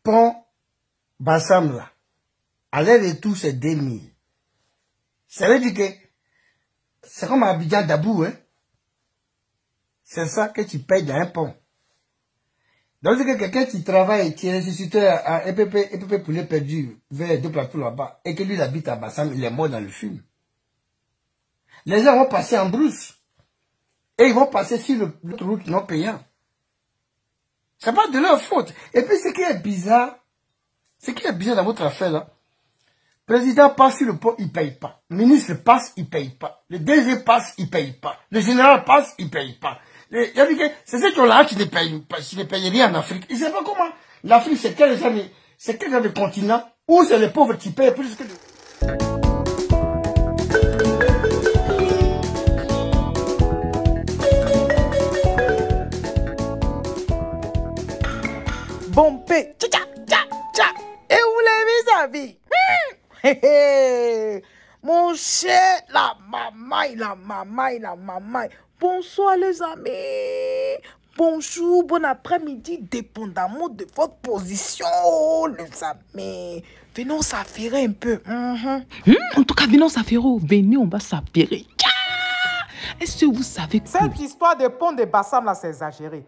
pont Bassam là, aller-retour c'est 2000. Ça veut dire que c'est comme Abidjan Dabou, hein. C'est ça que tu payes dans un pont. Donc, que quelqu'un qui travaille, qui est ressuscité à EPP Poulet Perdu, vers les deux plateaux là-bas, et que lui il habite à Bassam, il est mort dans le film. Les gens vont passer en brousse. Et ils vont passer sur l'autre route non payant. C'est pas de leur faute. Et puis ce qui est bizarre dans votre affaire là, le président passe sur le pont, il paye pas. Le ministre passe, il paye pas. Le DG passe, il paye pas. Le général passe, il paye pas. C'est ceux qui ont là qui ne payent rien en Afrique. Ils ne savent pas comment. L'Afrique, c'est quel genre de continent où c'est les pauvres qui payent plus que... Bompé, tcha tcha tcha. Et où les vis-à-vis? Mon cher, la mamaille. Bonsoir les amis. Bonjour, bon après-midi, dépendamment de votre position, les amis. Venons s'affairer un peu. En tout cas, venons s'affairer. Venez, on va s'affairer. Est-ce que vous savez que... Cette histoire de pont de Bassam, là, c'est exagéré.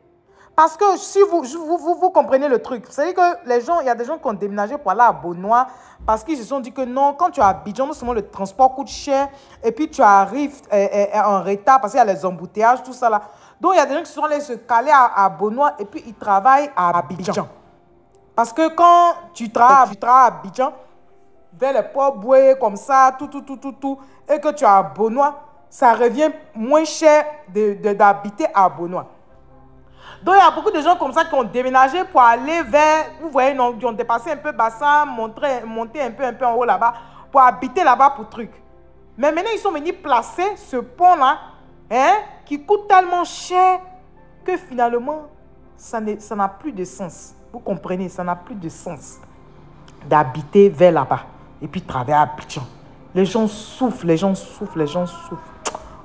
Parce que si vous comprenez le truc, c'est que les gens, il y a des gens qui ont déménagé pour aller à Beaunois parce qu'ils se sont dit que non, quand tu es à Abidjan, non seulement le transport coûte cher et puis tu arrives en retard parce qu'il y a les embouteillages, tout ça là. Donc il y a des gens qui sont allés se caler à Beaunois et puis ils travaillent à Abidjan. Parce que quand tu travailles à Abidjan, vers les ports bouées comme ça, tout, et que tu es à Beaunois, ça revient moins cher d'habiter à Beaunois. Donc, il y a beaucoup de gens comme ça qui ont déménagé pour aller vers, vous voyez, qui ont dépassé un peu Bassam, monter un peu en haut là-bas, pour habiter là-bas pour truc. Mais maintenant, ils sont venus placer ce pont-là, hein, qui coûte tellement cher que finalement, ça n'a plus de sens. Vous comprenez, ça n'a plus de sens d'habiter vers là-bas et puis travailler à Abidjan. Les gens souffrent.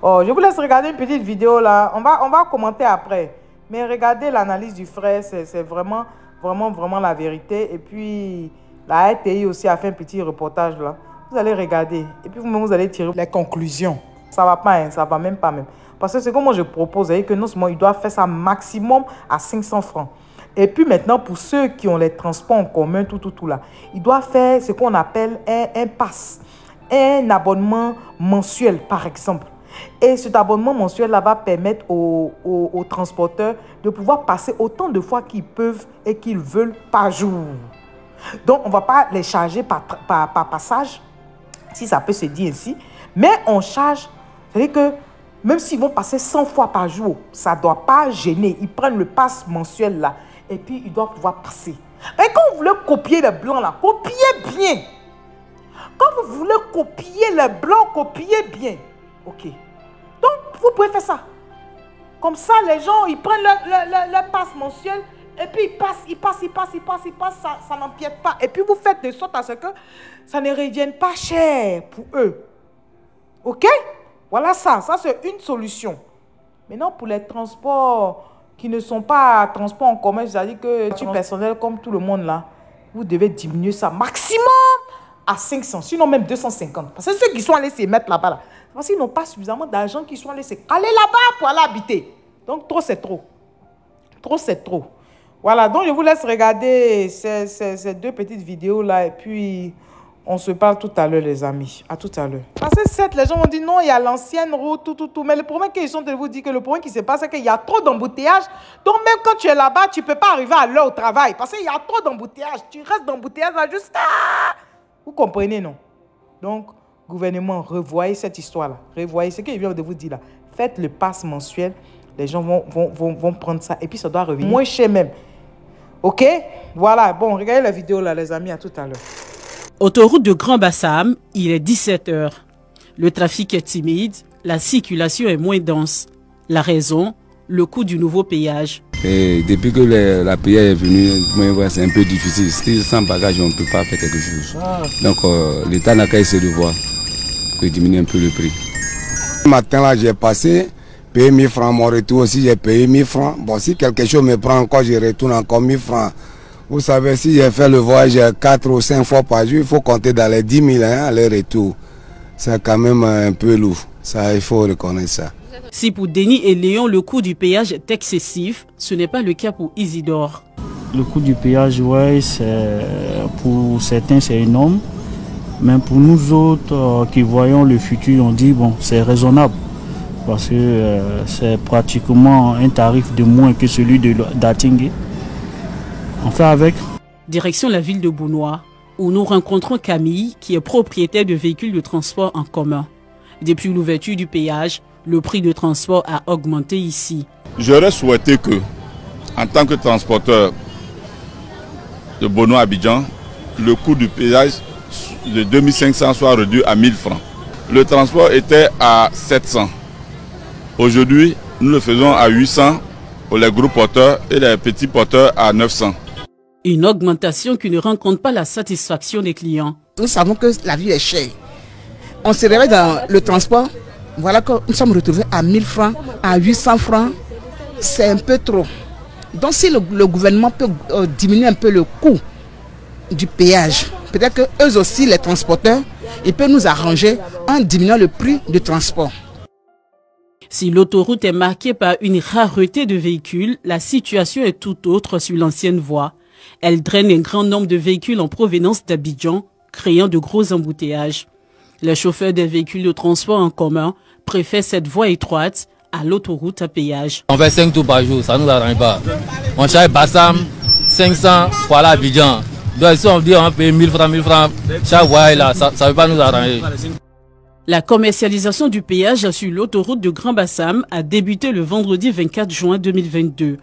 Oh, je vous laisse regarder une petite vidéo là. On va commenter après. Mais regardez l'analyse du frère, c'est vraiment la vérité. Et puis, la RTI aussi a fait un petit reportage là. Vous allez regarder. Et puis, vous allez tirer les conclusions. Ça va pas, hein, ça va même pas même. Parce que c'est comme moi je propose, que non seulement il doit faire ça maximum à 500 francs. Et puis maintenant, pour ceux qui ont les transports en commun, tout là, il doit faire ce qu'on appelle un pass. Un abonnement mensuel, par exemple. Et cet abonnement mensuel-là va permettre aux transporteurs de pouvoir passer autant de fois qu'ils peuvent et qu'ils veulent par jour. Donc, on ne va pas les charger par passage, si ça peut se dire ainsi. Mais on charge, c'est-à-dire que même s'ils vont passer 100 fois par jour, ça ne doit pas gêner. Ils prennent le pass mensuel là et puis ils doivent pouvoir passer. Et quand vous voulez copier les blancs là, copiez bien. Quand vous voulez copier les blancs, copiez bien. Ok. Donc, vous pouvez faire ça. Comme ça, les gens, ils prennent leur passe mensuel et puis ils passent, ça n'empiète pas. Et puis, vous faites de sorte à ce que ça ne revienne pas cher pour eux. Ok? Voilà ça. Ça, c'est une solution. Maintenant, pour les transports qui ne sont pas transports en commun, c'est-à-dire que tu personnel comme tout le monde là, vous devez diminuer ça maximum à 500, sinon même 250. Parce que ceux qui sont allés se mettre là-bas, là, parce qu'ils n'ont pas suffisamment d'argent qui sont allés se caler là-bas pour aller habiter. Donc, trop, c'est trop. Trop, c'est trop. Voilà, donc je vous laisse regarder ces deux petites vidéos-là et puis on se parle tout à l'heure, les amis. À tout à l'heure. Parce que certes, les gens ont dit non, il y a l'ancienne route, tout. Mais le problème qu'ils sont de vous dire que le problème qui se passe, c'est qu'il y a trop d'embouteillages. Donc, même quand tu es là-bas, tu ne peux pas arriver à l'heure au travail. Parce qu'il y a trop d'embouteillages. Tu restes d'embouteillage là jusqu'à... Vous comprenez, non? Donc, gouvernement, revoyez cette histoire-là. Revoyez ce qu'il vient de vous dire là. Faites le pass mensuel. Les gens vont prendre ça. Et puis, ça doit revenir moins cher même. OK? Voilà. Bon, regardez la vidéo là, les amis. À tout à l'heure. Autoroute de Grand Bassam, il est 17 h. Le trafic est timide. La circulation est moins dense. La raison, le coût du nouveau péage. Et depuis que la péage est venue, c'est un peu difficile. Si sans bagage, on ne peut pas faire quelque chose. Donc, l'État n'a qu'à essayer de voir pour diminuer un peu le prix. Ce matin, là, j'ai passé, payé 1000 francs. Mon retour aussi, j'ai payé 1000 francs. Bon, si quelque chose me prend encore, je retourne encore 1000 francs. Vous savez, si j'ai fait le voyage 4 ou 5 fois par jour, il faut compter dans les 10 000 hein, aller-retour. C'est quand même un peu lourd. Ça, il faut reconnaître ça. Si pour Denis et Léon, le coût du péage est excessif, ce n'est pas le cas pour Isidore. Le coût du péage, ouais, pour certains, c'est énorme. Mais pour nous autres qui voyons le futur, on dit bon, c'est raisonnable. Parce que c'est pratiquement un tarif de moins que celui d'Atingué. On fait avec. Direction la ville de Bounois, où nous rencontrons Camille, qui est propriétaire de véhicules de transport en commun. Depuis l'ouverture du péage, le prix de transport a augmenté ici. J'aurais souhaité que, en tant que transporteur de Bounois à Abidjan, le coût du péage de 2500 soit réduit à 1000 francs. Le transport était à 700. Aujourd'hui, nous le faisons à 800 pour les gros porteurs et les petits porteurs à 900. Une augmentation qui ne rencontre pas la satisfaction des clients. Nous savons que la vie est chère. On se réveille dans le transport. Voilà que nous sommes retrouvés à 1000 francs, à 800 francs. C'est un peu trop. Donc si le gouvernement peut diminuer un peu le coût du péage, peut-être que eux aussi, les transporteurs, ils peuvent nous arranger en diminuant le prix du transport. Si l'autoroute est marquée par une rareté de véhicules, la situation est tout autre sur l'ancienne voie. Elle draine un grand nombre de véhicules en provenance d'Abidjan, créant de gros embouteillages. Les chauffeurs des véhicules de transport en commun préfèrent cette voie étroite à l'autoroute à péage. On fait 5 tours par jour, ça ne nous arrange pas. On charge Bassam, 500 pour aller à Abidjan. Donc si on dit on paye 1000 francs, chaque voie là, ça ne veut pas nous arranger. La commercialisation du péage sur l'autoroute de Grand Bassam a débuté le vendredi 24 juin 2022.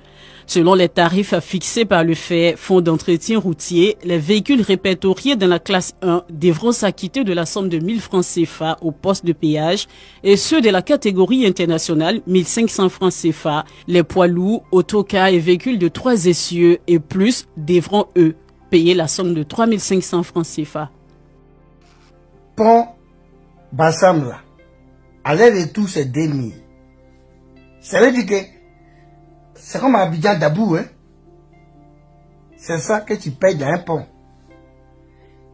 Selon les tarifs fixés par le Fonds d'entretien routier, les véhicules répertoriés dans la classe 1 devront s'acquitter de la somme de 1000 francs CFA au poste de péage et ceux de la catégorie internationale 1500 francs CFA. Les poids lourds, autocars et véhicules de 3 essieux et plus devront, eux, payer la somme de 3500 francs CFA. Pont Bassam là, aller-retour c'est 2000. Ça veut dire que c'est comme à Abidjan Dabou, hein. C'est ça que tu payes dans un pont.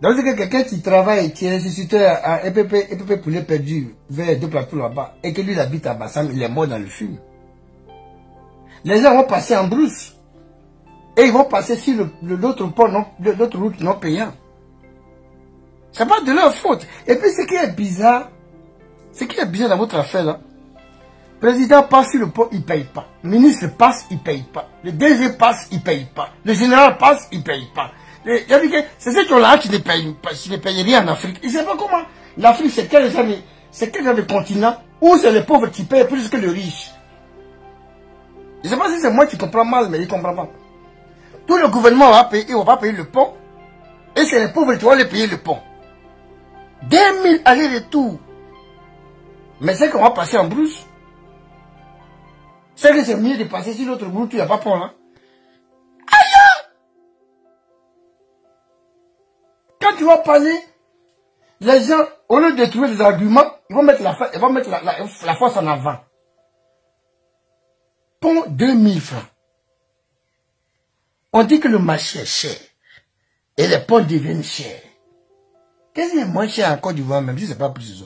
Donc c'est que quelqu'un qui travaille, qui est ressusciteur à EPP Poulet Perdu, vers 2 plateaux là-bas, et que lui il habite à Bassam, il est mort dans le film. Les gens vont passer en brousse. Et ils vont passer sur l'autre pont, l'autre route non payant. C'est pas de leur faute. Et puis ce qui est bizarre dans votre affaire là, le président passe sur le pont, il ne paye pas. Le ministre passe, il ne paye pas. Le DG passe, il ne paye pas. Le général passe, il ne paye pas. C'est ceux qui ont là qui ne payent pas, qui ne payent rien en Afrique. Ils ne savent pas comment. L'Afrique, c'est quel genre de continent où c'est les pauvres qui payent plus que les riches. Je ne sais pas si c'est moi qui comprends mal, mais il ne comprend pas. Tout le gouvernement va payer, il ne va pas payer le pont. Et c'est les pauvres qui vont aller payer le pont. 2000 allers-retour. Mais c'est qu'on va passer en brousse. C'est que c'est mieux de passer sur l'autre bout, il n'y a pas pont là. Aïe! Quand tu vas parler, les gens, au lieu de trouver des arguments, ils vont mettre la force en avant. Pont 2000 francs. On dit que le marché est cher. Et les ponts deviennent chers. Qu'est-ce qui est moins cher en Côte d'Ivoire, même si ce n'est pas plus ça?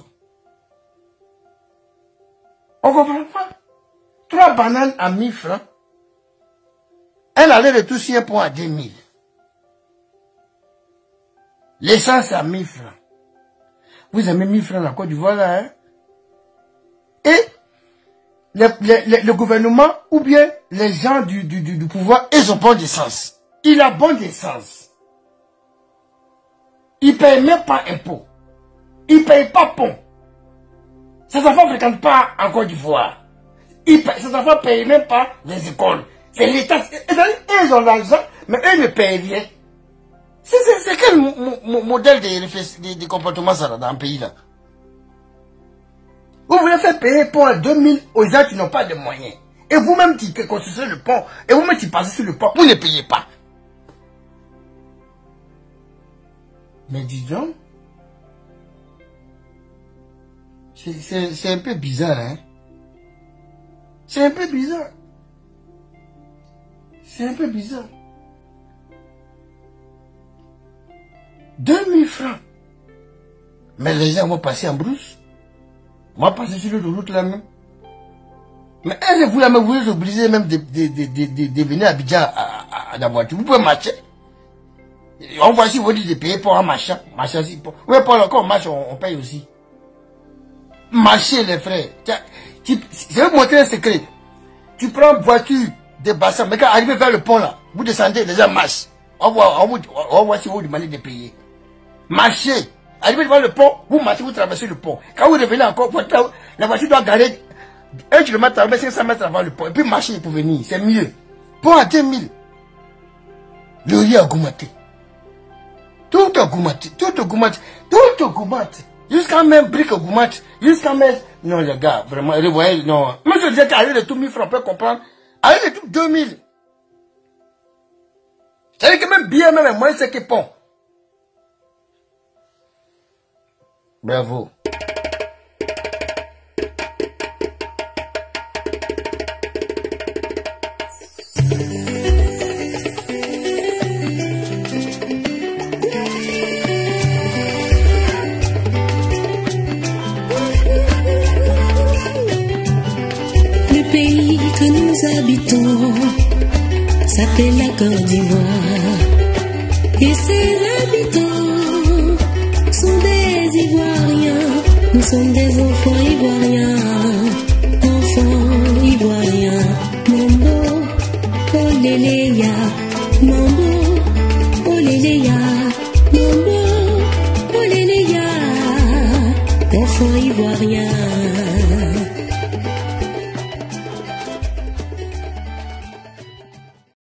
On ne comprend pas. 3 bananes à 1000 francs. Elle allait de tout sur un pont à 2000. L'essence à 1000 francs. Vous avez 1000 francs en Côte d'Ivoire là, hein? Et le gouvernement ou bien les gens du pouvoir, ils ont bon d'essence. Il a bon d'essence. Il ne paye même pas impôt. Il ne paye pas pont. Ces enfants ne fréquentent pas en Côte d'Ivoire. Ces enfants ne payent même pas les écoles. C'est l'État. Ils ont l'argent, mais eux ne payent rien. C'est quel modèle de comportement ça dans un pays là? Vous voulez faire payer pont à 2000 aux gens qui n'ont pas de moyens. Et vous-même qui construisez le pont, et vous-même qui passez sur le pont, vous ne payez pas. Mais dis donc, c'est un peu bizarre, hein? C'est un peu bizarre. C'est un peu bizarre. 2000 francs. Mais les gens vont passer en brousse. Moi, passer sur l'autoroute là même. Mais est-ce que vous voulez obliger même de venir à Abidjan à la voiture? Vous pouvez marcher. On voit si vous dites de payer pour un machin. Oui, pour encore marche, on paye aussi. Marcher, les frères. Je vais vous montrer un secret. Tu prends une voiture de Bassam, mais quand arrivez vers le pont là, vous descendez, les gens marchent. On voit si vous demandez de payer. Marchez. Arrivez devant le pont, vous marchez, vous traversez le pont. Quand vous revenez encore, la voiture doit garer 1 km à 500 mètres avant le pont. Et puis marcher pour venir, c'est mieux. Pont à 2000. Le riz a augmenté. Tout augmente. Tout augmente. Jusqu'à même brique augmente. Jusqu'à même... Non les gars, vraiment, vous voyez, non. Moi je disais qu'à de tout 1000 francs, on peut comprendre. À de tout 2000. C'est-à-dire que même bien, même moins, c'est que pont. Bravo. Le pays que nous habitons s'appelle la Côte d'Ivoire. Et ses habitants sont des Ivoiriens. Nous sommes des enfants ivoiriens. Enfants ivoiriens. Mambo, oléléya. Mambo, oléléya. Mambo, oléléya. Enfants ivoiriens.